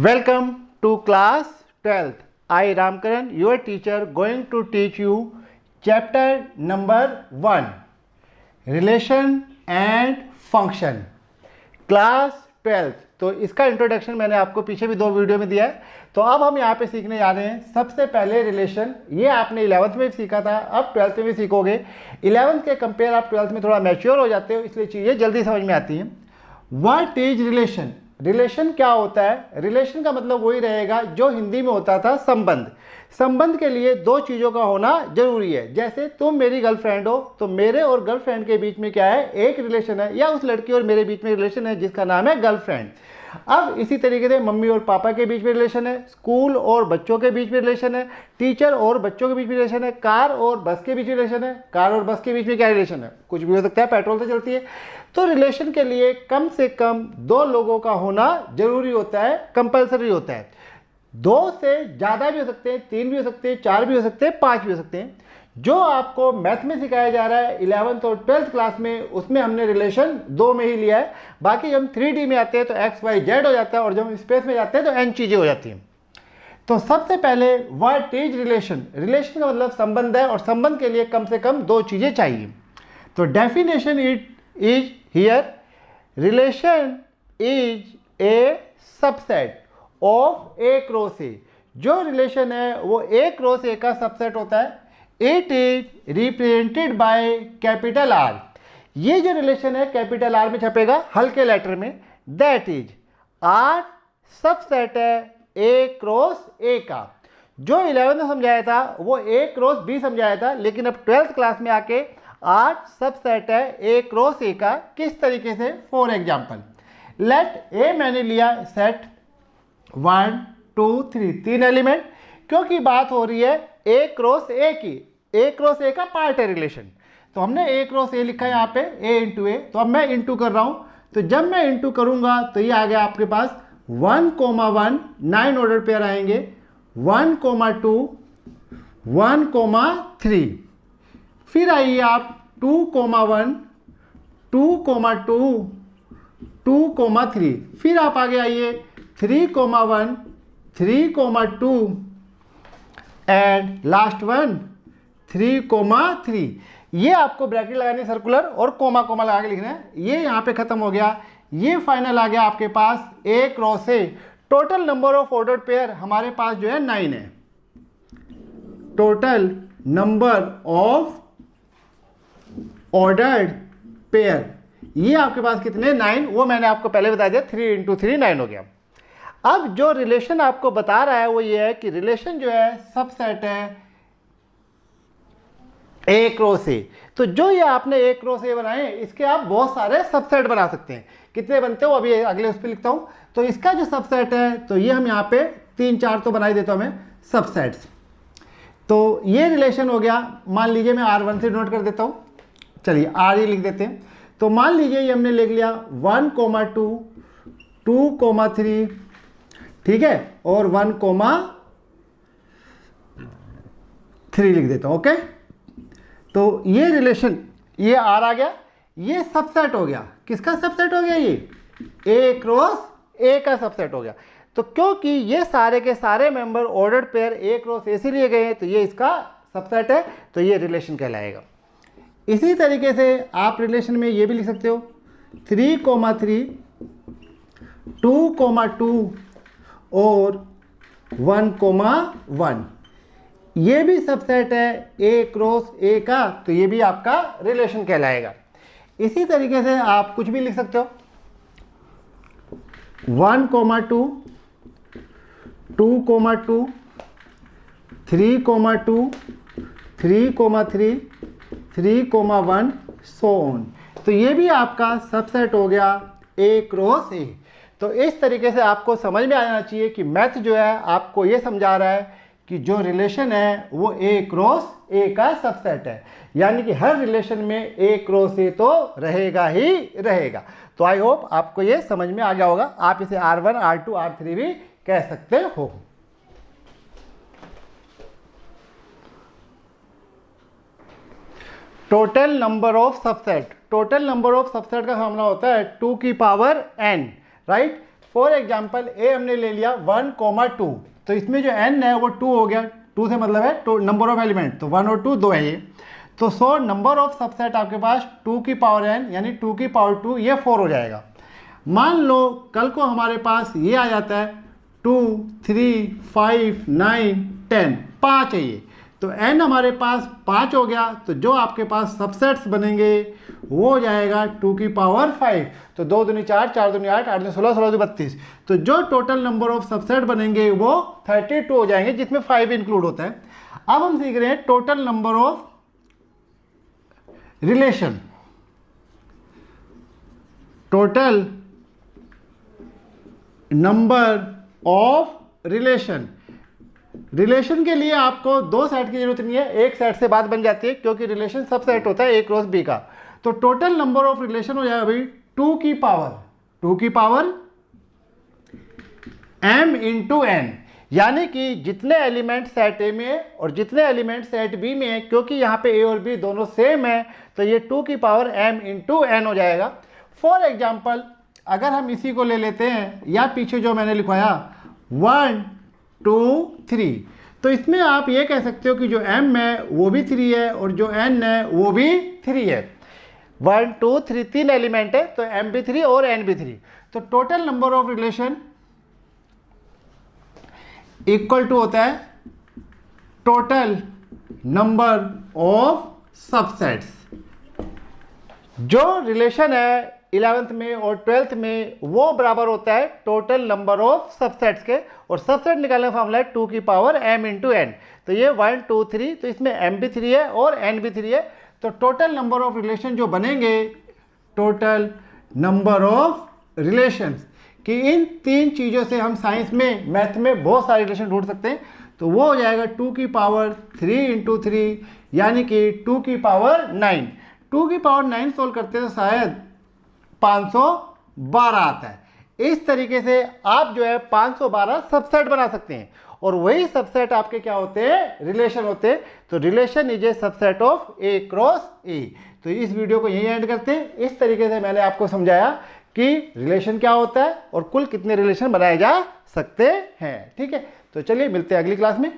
Welcome to class 12th. I Ramkaran, your teacher, going to teach you chapter number 1, Relation and Function. Class 12th. तो इसका introduction मैंने आपको पीछे भी 2 video में दिया है। तो अब हम यहाँ पे सीखने जा रहे हैं सबसे पहले रिलेशन। ये आपने 11th में भी सीखा था, अब 12th में भी सीखोगे। 11th के कंपेयर आप 12th में थोड़ा मैच्योर हो जाते हो, इसलिए चीज़ें जल्दी समझ में आती हैं। What is relation? रिलेशन क्या होता है? रिलेशन का मतलब वही रहेगा जो हिंदी में होता था संबंध। संबंध के लिए 2 चीज़ों का होना जरूरी है। जैसे तुम मेरी गर्लफ्रेंड हो तो मेरे और गर्लफ्रेंड के बीच में क्या है? एक रिलेशन है, या उस लड़की और मेरे बीच में रिलेशन है जिसका नाम है गर्लफ्रेंड। अब इसी तरीके से मम्मी और पापा के बीच में रिलेशन है, स्कूल और बच्चों के बीच में रिलेशन है, टीचर और बच्चों के बीच में रिलेशन है, कार और बस के बीच में रिलेशन है। कार और बस के बीच में क्या रिलेशन है? कुछ भी हो सकता है, पेट्रोल से चलती है। तो रिलेशन के लिए कम से कम 2 लोगों का होना जरूरी होता है, कंपलसरी होता है। 2 से ज़्यादा भी हो सकते हैं, 3 भी हो सकते हैं, 4 भी हो सकते हैं, 5 भी हो सकते हैं। जो आपको मैथ में सिखाया जा रहा है 11th और 12th क्लास में, उसमें हमने रिलेशन 2 में ही लिया है। बाकी जब हम 3D में आते हैं तो x, y, z हो जाता है, और जब हम स्पेस में जाते हैं तो n चीज़ें हो जाती हैं। तो सबसे पहले व्हाट इज रिलेशन? रिलेशन का मतलब संबंध है, और संबंध के लिए कम से कम 2 चीज़ें चाहिए। तो definition it is here: relation is a subset of A cross ए। जो रिलेशन है वो ए क्रॉस ए का सबसेट होता है। It is represented by capital R. ये जो रिलेशन है कैपिटल आर में छपेगा, हल्के लेटर में। दैट इज आर सबसेट है ए क्रॉस ए का। जो 11th में समझाया था वो ए क्रॉस बी समझाया था, लेकिन अब 12th क्लास में आके आर सबसेट है ए क्रॉस ए का। किस तरीके से? फॉर एग्जाम्पल, लेट ए मैंने लिया सेट 1 2 3, 3 एलिमेंट, क्योंकि बात हो रही है ए क्रॉस ए की। ए क्रॉस ए का पार्ट है रिलेशन, तो हमने ए क्रॉस ए लिखा है यहाँ पे, ए इंटू ए। तो अब मैं इंटू कर रहा हूँ, तो जब मैं इंटू करूंगा तो ये आ गया आपके पास 1,1 9 ऑर्डर पेयर आएंगे, 1,2 1,3। फिर आइए आप 2,1 2,2 2,3। फिर आप आगे आइए 3,1 3,2 एंड लास्ट वन 3,3। ये आपको ब्रैकेट लगानी सर्कुलर, और कोमा कोमा लगा के लिखना है। ये यहाँ पे खत्म हो गया। ये फाइनल आ गया आपके पास A cross A. Total number of ordered pair हमारे पास जो है 9 है। Total number of ordered pair ये आपके पास कितने? 9। वो मैंने आपको पहले बता दिया, 3 इंटू 3 9 हो गया। अब जो रिलेशन आपको बता रहा है वो ये है कि रिलेशन जो है सबसेट है ए क्रॉस ए। तो जो ये आपने ए क्रॉस ए बनाए, इसके आप बहुत सारे सबसेट बना सकते हैं। कितने बनते हो अभी अगले उस पर लिखता हूं। तो इसका जो सबसेट है, तो ये हम यहाँ पे 3 4 तो बना ही देता हूं मैं सबसेट्स। तो ये रिलेशन हो गया। मान लीजिए मैं R1 से नोट कर देता हूं, चलिए R ही लिख देते हैं। तो मान लीजिए ये हमने लिख लिया 1,2 2,3, ठीक है, और 1,3 लिख देता हूं। ओके, तो ये रिलेशन, ये आर आ गया, ये सबसेट हो गया। किसका सबसेट हो गया? ये ए क्रॉस ए का सबसेट हो गया। तो क्योंकि ये सारे के सारे member ordered pair A cross ए से लिए गए हैं, तो ये इसका सबसेट है, तो ये रिलेशन कहलाएगा। इसी तरीके से आप रिलेशन में ये भी लिख सकते हो 3,3 2,2 और 1,1। ये भी सबसेट है ए क्रॉस ए का, तो ये भी आपका रिलेशन कहलाएगा। इसी तरीके से आप कुछ भी लिख सकते हो 1,2 2,2 3,2 3,3 3,1 सो ऑन। तो ये भी आपका सबसेट हो गया ए क्रॉस ए। तो इस तरीके से आपको समझ में आना चाहिए कि मैथ जो है आपको ये समझा रहा है कि जो रिलेशन है वो ए क्रॉस ए का सबसेट है, यानी कि हर रिलेशन में ए क्रॉस ए तो रहेगा ही रहेगा। तो आई होप आपको ये समझ में आ गया होगा। आप इसे R1 R2 R3 भी कह सकते हो। Total number of subset, total number of subset का फॉर्मूला होता है 2 की power n, right. For example A हमने ले लिया 1,2, तो इसमें जो n है वो 2 हो गया, 2 से मतलब है नंबर ऑफ एलिमेंट, तो 1 और 2 दो है ये, तो सो नंबर ऑफ सबसेट आपके पास 2 की पावर n यानी 2 की पावर 2 ये 4 हो जाएगा। मान लो कल को हमारे पास ये आ जाता है 2, 3, 5, 9, 10, 5 है ये, तो n हमारे पास 5 हो गया, तो जो आपके पास सबसेट्स बनेंगे वो हो जाएगा 2 की पावर 5, तो 2 दूनी 4, 4 दूनी 8, 8 दूनी 16, 16 दूनी 32, तो जो टोटल नंबर ऑफ सबसेट बनेंगे वो 32 हो जाएंगे, जिसमें 5 इंक्लूड होता है। अब हम सीख रहे हैं total number of relation. Total number of relation, relation के लिए आपको 2 सेट की जरूरत नहीं है, एक सेट से बात बन जाती है, क्योंकि रिलेशन सब सेट होता है A क्रॉस B का। तो टोटल नंबर ऑफ रिलेशन हो जाएगा भाई 2 की पावर m इंटू n, यानी कि जितने एलिमेंट सेट A में और जितने एलिमेंट सेट B में है, क्योंकि यहाँ पे A और B दोनों सेम है, तो ये 2 की पावर m इंटू n हो जाएगा। फॉर एग्जाम्पल अगर हम इसी को ले लेते हैं, या पीछे जो मैंने लिखवाया 1, 2, 3, तो इसमें आप ये कह सकते हो कि जो m है वो भी 3 है और जो n है वो भी 3 है। 1, 2, 3 तीन एलिमेंट है, तो m भी 3 और n भी 3, तो total number of relation equal to होता है टोटल नंबर ऑफ सबसेट्स। जो रिलेशन है 11th में और 12th में वो बराबर होता है टोटल नंबर ऑफ सबसेट्स के, और सबसेट निकालने का फॉर्मूला है 2 की पावर m इंटू n, तो ये 1, 2, 3, तो इसमें m भी 3 है और n भी 3 है, तो टोटल नंबर ऑफ रिलेशन जो बनेंगे, टोटल नंबर ऑफ रिलेशंस, कि इन तीन चीज़ों से हम साइंस में मैथ में बहुत सारे रिलेशन ढूंढ सकते हैं, तो वो हो जाएगा 2 की पावर 3 इंटू 3 यानी कि 2 की पावर 9। 2 की पावर 9 सोल्व करते हैं तो शायद 512 आता है। इस तरीके से आप जो है 512 सबसेट बना सकते हैं, और वही सबसेट आपके क्या होते हैं, रिलेशन होते हैं। तो relation is a subset of A cross A। तो इस वीडियो को यहीं एंड करते हैं। इस तरीके से मैंने आपको समझाया कि रिलेशन क्या होता है और कुल कितने रिलेशन बनाए जा सकते हैं। ठीक है, तो चलिए मिलते हैं अगली क्लास में।